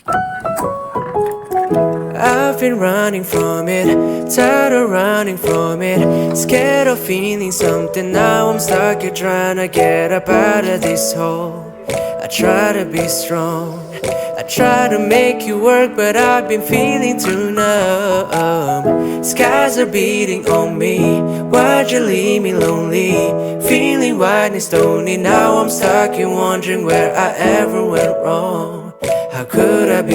I've been running from it, tired of running from it, scared of feeling something. Now I'm stuck here trying to get up out of this hole. I try to be strong, I try to make you work, but I've been feeling too numb. Skies are beating on me, why'd you leave me lonely? Feeling wide and stony, now I'm stuck and wondering where I ever went wrong. How could I be